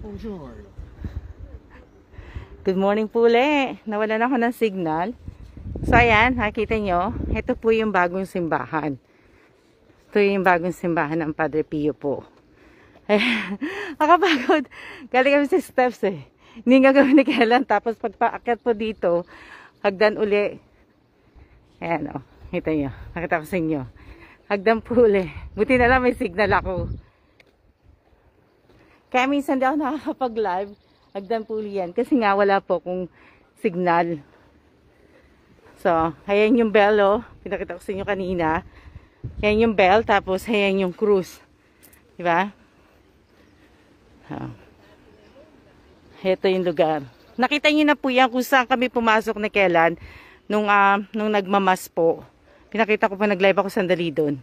Bonjour. Good morning po ulit. Nawalan ako ng signal. So ayan, nakikita nyo, ito po yung bagong simbahan. Ito yung bagong simbahan ng Padre Pio po. Nakapagod. Galing kami sa steps eh. Hindi nga gawin ni Kailan. Tapos pagpaakyat po dito, hagdan uli. Ayan o, kita nyo. Nakita ko sa inyo. Hagdan po uli. Buti na lang may signal ako. Kaya minsan di ako nakakapag-live. Hagdan po yan. Kasi nga wala po kung signal. So, ayan yung bell oh. Pinakita ko sa inyo kanina. Ayan yung bell. Tapos ayan yung cruise. Diba? Ito yung lugar. Nakita niyo na po yan kung saan kami pumasok na kailan. Nung nagmamas po. Pinakita ko pa nag-live ako sandali doon.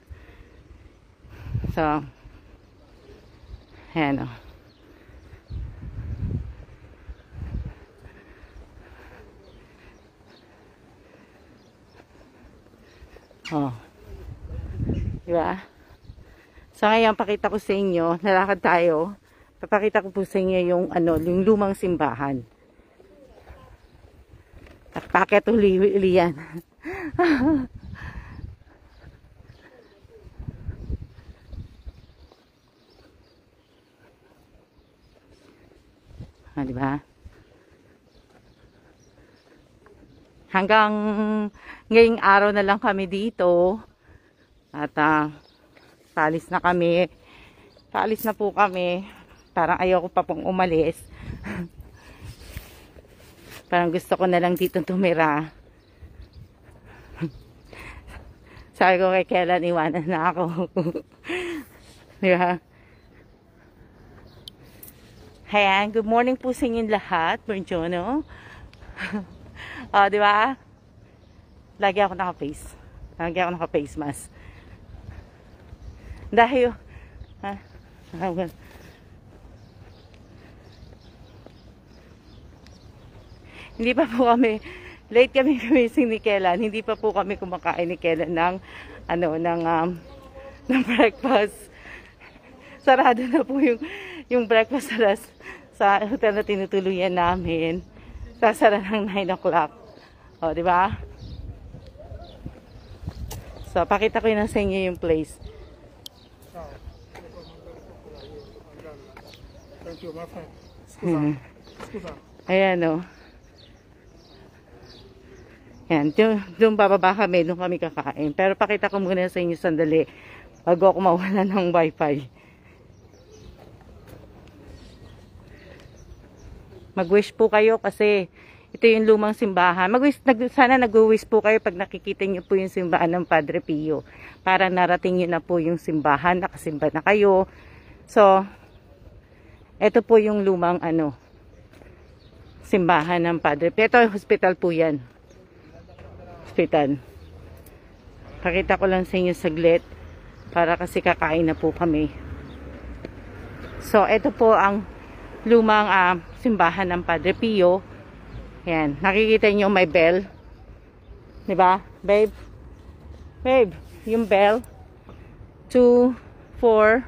So, ayan oh. Oh. Diba? So ngayon, pakita ko sa inyo, nalakad tayo. Papakita ko po sa inyo yung, yung lumang simbahan. Pakit uli yan. Diba? Hanggang ngayong araw na lang kami dito. At paalis na kami. Paalis na po kami. Parang ayaw ko pa pong umalis. Parang gusto ko na lang dito tumira. Sabi ko kay Kailan, iwanan na ako. Diba? Ayan, good morning po sa inyong lahat. Buongiorno. Oh, di ba? Lagi ako naka-face mask. Dahil hindi pa po kami late kami gumising ni Kailan. Hindi pa po kami kumakain ni Kailan ng ng breakfast. Sarado na po yung breakfast sa hotel na tinutuluyan namin. Sasara ng 9 o'clock. O, di ba? So, pakita ko yun sa inyo yung place. Thank you, my friend. Scusa. Ayan, o. Ayan, doon bababa kami, doon kami kakain. Pero pakita ko muna sa inyo sandali bago ako mawala ng wifi. Mag-wish po kayo kasi ito yung lumang simbahan. Sana nag-wish po kayo pag nakikita niyo po yung simbahan ng Padre Pio. Para narating niyo na po yung simbahan, nakasimba na kayo. So, ito po yung lumang simbahan ng Padre Pio. Ito, hospital po yan. Hospital. Pakita ko lang sa inyo saglit para kasi kakain na po kami. So, ito po ang lumang simbahan ng Padre Pio. Yan, nakikita niyo may bell. 'Di ba? Babe. Babe, yung bell. 2 4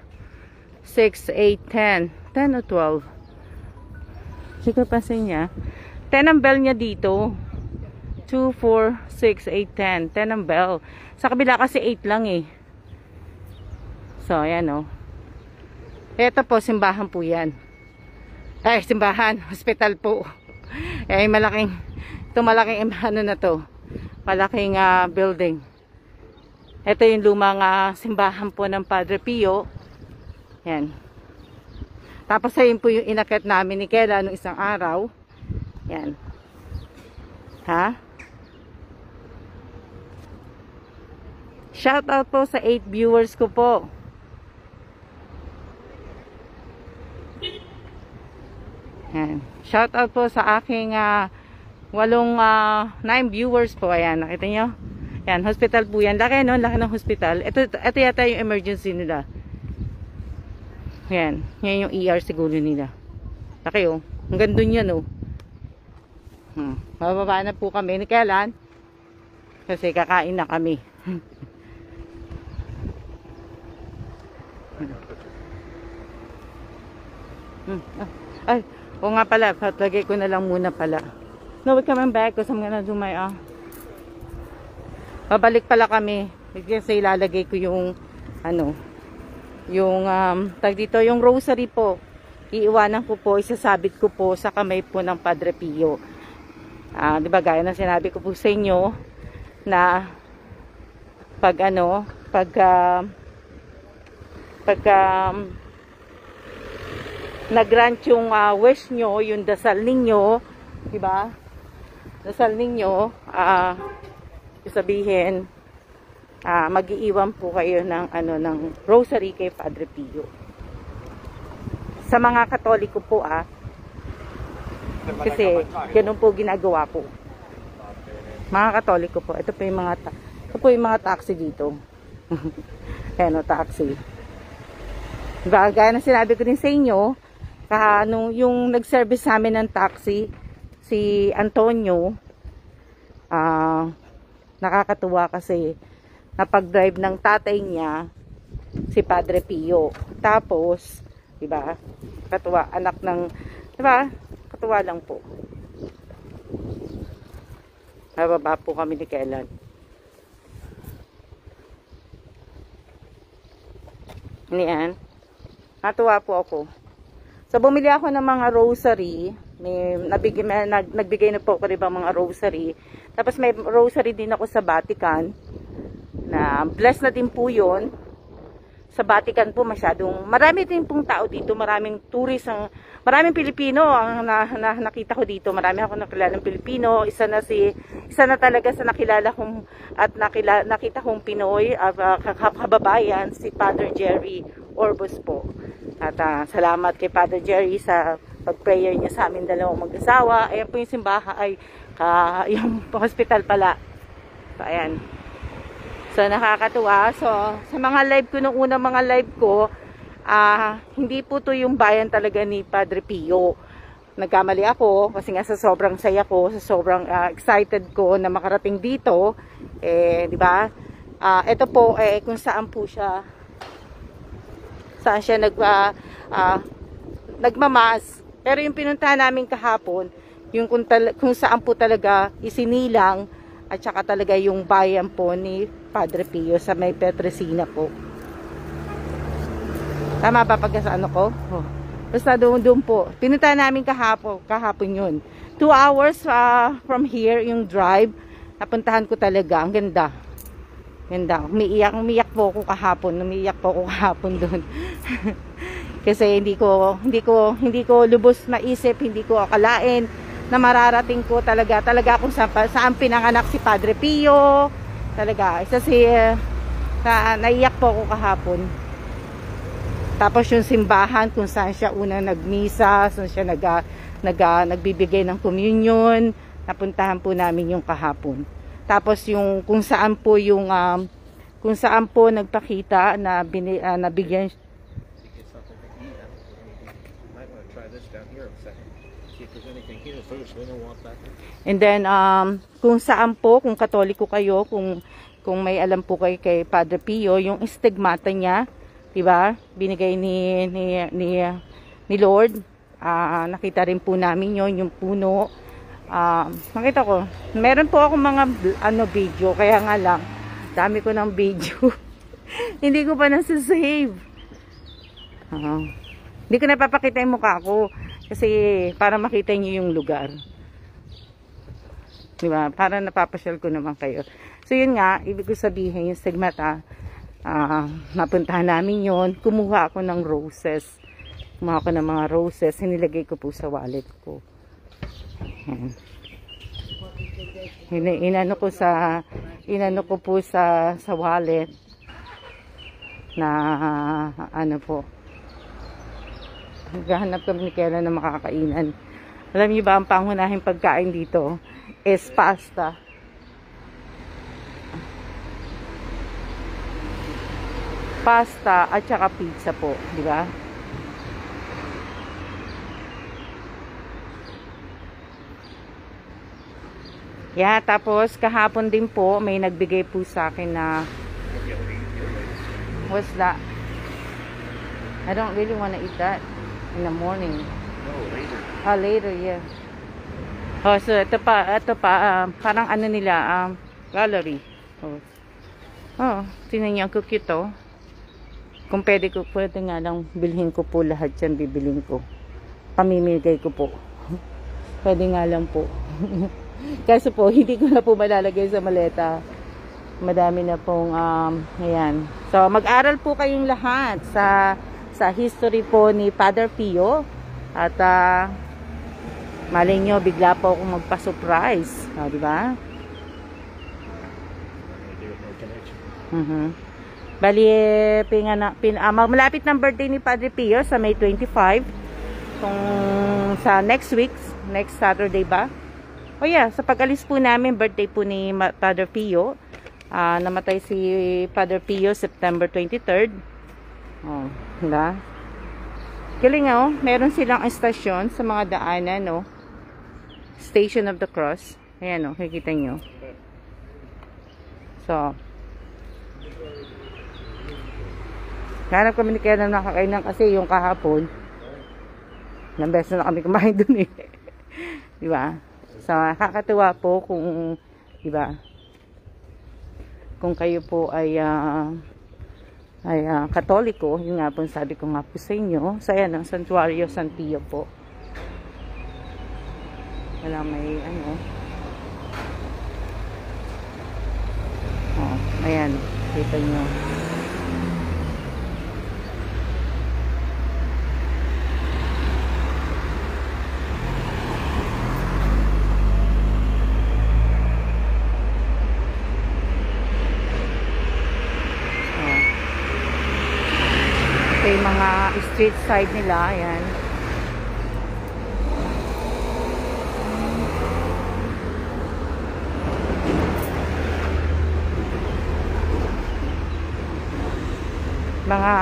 6 8 10. 10 o 12. Sige pa sa niya. 10 ang bell niya dito. 2 4 6 8 10. 10 ang bell. Sa kabila kasi 8 lang eh. So, ayan oh. Ito po, simbahan po yan. Ay, simbahan, hospital po. Eh, malaking na to. Malaking building. Ito yung lumang simbahan po ng Padre Pio. Yan. Tapos ayun po yung inakyat namin ni Kela nung isang araw. Yan. Ha? Shout out po sa 8 viewers ko po. Yan. Shout out po sa aking 9 viewers po. Ayan, nakita nyo? Yan, hospital po yan. Laki, no? Laki ng hospital. Ito yata yung emergency nila. Yan. Yan yung ER siguro nila. Laki, oh. Ang gandun yan, oh. Mababa na po kami. Kailan? Kasi kakain na kami. Ay, o nga pala, patlagay ko na lang muna pala. No, we're coming back because I'm gonna do my, babalik pala kami. Kasi ilalagay ko yung, yung, tag dito, yung rosary po. Iiwanan ko po, isasabit ko po sa kamay po ng Padre Pio. Di ba, gaya na sinabi ko po sa inyo, na, nag-grant yung wish nyo, yung dasal ninyo, di ba? Dasal ninyo, sabihin, mag-iiwan po kayo ng ng rosary kay Padre Pio. Sa mga Katoliko po kasi ganun po ginagawa po. Mga Katoliko po, ito po yung mga taxi dito. Ayan o, taxi. Diba, gaya na sinabi ko din sa inyo, yung nag-service sa amin ng taxi, si Antonio, nakakatuwa kasi napag-drive ng tatay niya, si Padre Pio. Tapos, diba, katuwa, anak ng, diba, katuwa lang po. Nababa po kami ni Kailan. Yan. Natuwa po ako. So, bumili ako ng mga rosary. Nagbigay na po ako rin mga rosary. Tapos may rosary din ako sa Vatican. Na blessed na din po yun. Sa Vatican po marami din pong tao dito. Maraming tourist, maraming Pilipino ang nakita ko dito. Marami ako nakilalang Pilipino. Isa na talaga sa nakilala kong at nakita kong Pinoy, kababayan, si Father Jerry Orbos po. At salamat kay Father Jerry sa pag-prayer niya sa amin dalawang mag-asawa. Ayan po yung simbahan, yung hospital pala. So, ayan. So, nakakatuwa. So, sa mga live ko, nung unang mga live ko, hindi po to yung bayan talaga ni Padre Pio. Nagkamali ako kasi nga sa sobrang saya ko, sa sobrang excited ko na makarating dito. Di ba? Ito po, kung saan po siya, saan siya nagmamas. Pero yung pinuntahan namin kahapon, yung kung saan po talaga isinilang, at saka talaga yung bayan po ni Padre Pio sa may Petresina po. Tama ba pagka ko? Oh. Basta doon po. Pinuntahan namin kahapon yun. 2 hours from here yung drive. Napuntahan ko talaga. Ang ganda. Ganda. Umiiyak po ako kahapon. Doon. Kasi hindi ko lubos naisip, hindi ko akalain na mararating ko talaga kung saan pinanganak si Padre Pio. Talaga, naiyak po ako kahapon. Tapos yung simbahan kung saan siya unang nagmisa, saan siya nagbibigay ng communion, napuntahan po namin yung kahapon. Tapos yung kung saan po nagpakita na nabigyan. And then kung saan po, kung Katoliko kayo, kung may alam po kayo kay Padre Pio, yung stigmata niya, diba? Binigay ni Lord. Nakita rin po namin yung puno. Nakita ko. Meron po ako mga video, kaya nga lang dami ko ng video. Hindi ko pa nasa-save. Hindi ko napapakita yung mukha ko kasi para makita niyo yung lugar. Diba? Para napapasyal ko naman kayo. So yun nga, ibig ko sabihin yung stigmata, napuntahan namin yon. Kumuha ako ng roses. Kumuha ako ng mga roses. Sinilagay ko po sa wallet ko. Inano ko po sa wallet na ano po. Naghahanap kami ni Kela na makakainan. Alam niyo ba ang pangunahing pagkain dito is pasta. Pasta at saka pizza po, di ba? Yeah, tapos kahapon din po may nagbigay po sa akin na what's that? I don't really want to eat that. in the morning. No, later. Later, yeah. Oh, so ito pa, parang ano nila, gallery. Tingnan niyo, ang cute to. Kung pwede nga lang bilhin ko po lahat yan, bibilhin ko. Pamimigay ko po. Pwede nga lang po. Kaso po, hindi ko na po malalagay sa maleta. Madami na pong, ayan. So, mag-aral po kayong lahat sa history po ni Father Pio. At, malay nyo, bigla po akong magpa-surprise. Di ba? Bali, malapit ng birthday ni Padre Pio sa May 25. Kung sa next week, next Saturday ba? Sa pag-alis po namin, birthday po ni Padre Pio. Namatay si Padre Pio September 23rd. Diba? Galing meron silang estasyon sa mga daanan, Station of the Cross. Ayan, kikita nyo. So, hanap kami ni Kailan nakakainan kasi yung kahapon. Ilang beses na kami kumain dun diba? So, nakakatuwa po kung, diba? Kung kayo po ay Katoliko, yun nga po sabi ko nga po sa inyo. So, ayan, ang Santuario San Pio po. Wala may ayan, kita nyo. Yung mga street side nila, ayan. Mga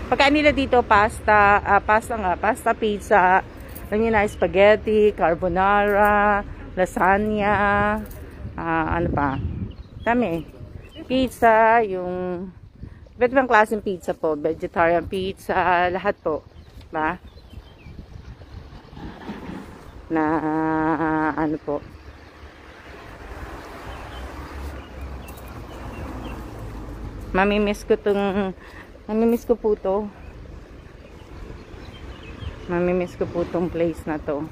pagkain nila dito, pasta, pizza, spaghetti, carbonara, lasagna, ano pa? Dami. Pizza, yung iba't ibang klaseng pizza po. Vegetarian pizza, lahat po. Ba? Na, ano po. Mamimiss ko po to. Mamimiss ko po tong place na to.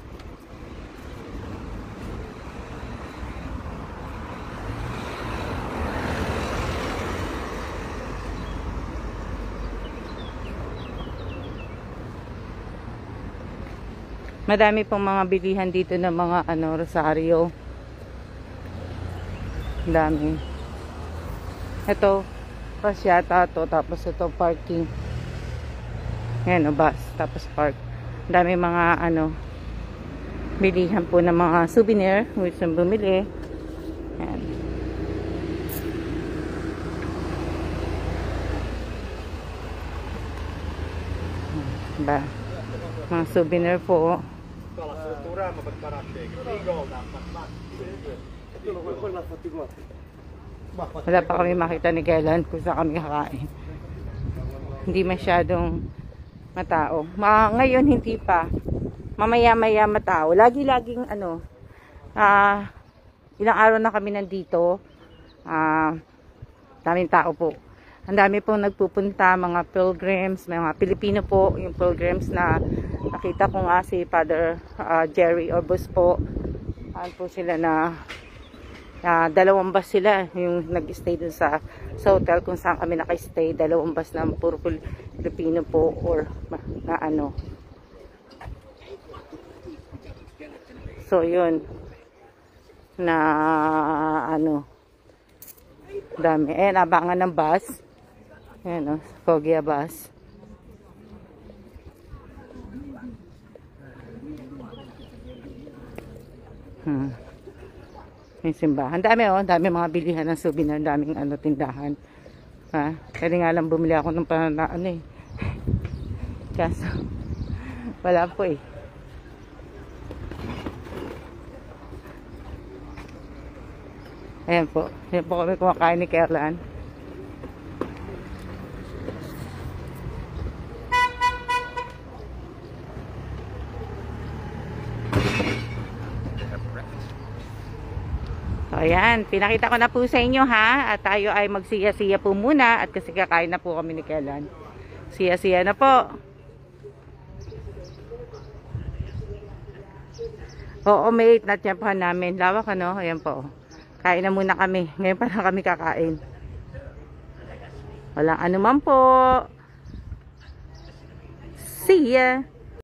Madami pong mga bilihan dito ng mga rosaryo. Dami. Ito, pasyata to, tapos ito parking. Ayan, bus, tapos park. Dami mga bilihan po ng mga souvenir, which ang bumili. Ayan. Diba? Mga souvenir po. Wala pa kami makita ni Kailan kung saan kami kakain. Hindi masyadong matao. Ngayon hindi pa. Mamaya-maya matao. Lagi-laging ilang araw na kami nandito. Daming tao po. Ang dami pong nagpupunta, mga pilgrims, mga Pilipino po, yung pilgrims na nakita ko nga si Father Jerry Orbos po. Po sila na dalawang bus sila yung nag-stay dun sa hotel kung saan kami naka-stay. Dalawang bus na puro Pilipino po or na So yun na dami. Abangan ng bus. Ayan Foggia bus. Yung simbahan. Dami dami mga bilihan ng souvenir, daming tindahan. Kaya nga lang bumili ako ng Kaso wala po Ayan po. Ayan po kami kumakain ni Kerlan. So, ayan. Pinakita ko na po sa inyo, ha? At tayo ay magsiya-siya po muna. At kasi kakain na po kami ni Kellan. Siya-siya na po. Oo, mate. Natyampahan namin. Lawak, ano? Ayan po. Kain na muna kami. Ngayon pa lang kami kakain. Walang anuman po. See ya!